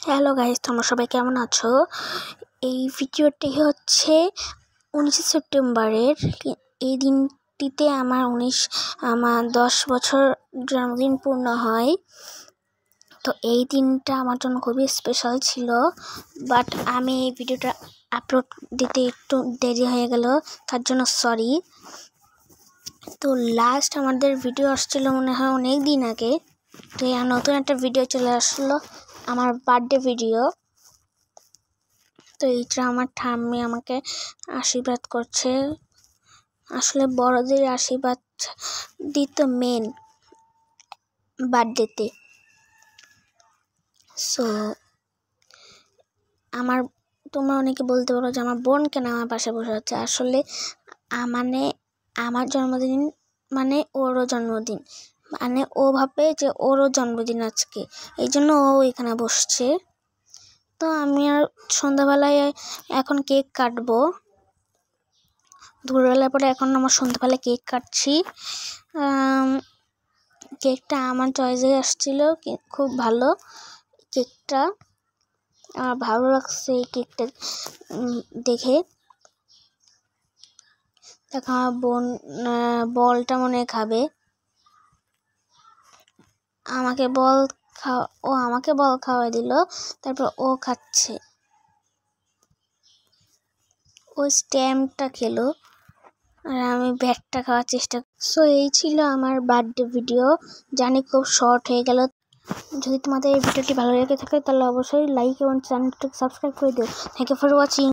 Hello guys, তোমরা সবাই কেমন আছো? এই ভিডিওটি হচ্ছে 19 সেপ্টেম্বরের। এই দিনটিতে আমার 10 বছর জন্মদিন পূর্ণ হয়। তো এই দিনটা আমার জন্য খুবই স্পেশাল ছিল, বাট আমি এই ভিডিওটা আপলোড দিতে একটু দেরি হয়ে গেল, তার জন্য সরি। তো লাস্ট আমাদের ভিডিও আসছিল মনে হয় অনেক দিন আগে। তো নতুন একটা ভিডিও চলে আসলো, আমার বার্থডে ভিডিও। তো এইটা আমার ঠাম্মি আমাকে আশীর্বাদ করছে। আসলে বড়দের আশীর্বাদ দিত মেন বার্থডেতে। সো তোমরা অনেকে বলতে পারো যে আমার বোন কেন আমার পাশে বসে আছে। আসলে আমার জন্মদিন মানে ওরও জন্মদিন, মানে ও ভাবে যে ওরও জন্মদিন আজকে, এই জন্য ও এখানে বসছে। তো আমি আর সন্ধ্যাবেলায় এখন কেক কাটবো। দুপুরবেলার পরে এখন আমার সন্ধ্যাবেলায় কেক কাটছি। কেকটা আমার চয়েসে আসছিল, খুব ভালো কেকটা, আমার ভালো লাগছে এই কেকটা দেখে। দেখো আমার বোন বলটা মনে খাবে, আমাকে বল খাওয়াই দিল, তারপর ও খাচ্ছে, ও স্ট্যাম্পটা খেলো আর আমি ব্যাগটা খাওয়ার চেষ্টা। সো এই ছিল আমার বার্থডে ভিডিও, জানি খুব শর্ট হয়ে গেল। যদি তোমাদের এই ভিডিওটি ভালো লেগে থাকে তাহলে অবশ্যই লাইক এবং চ্যানেলটিকে সাবস্ক্রাইব করে দিও। Thank you for watching.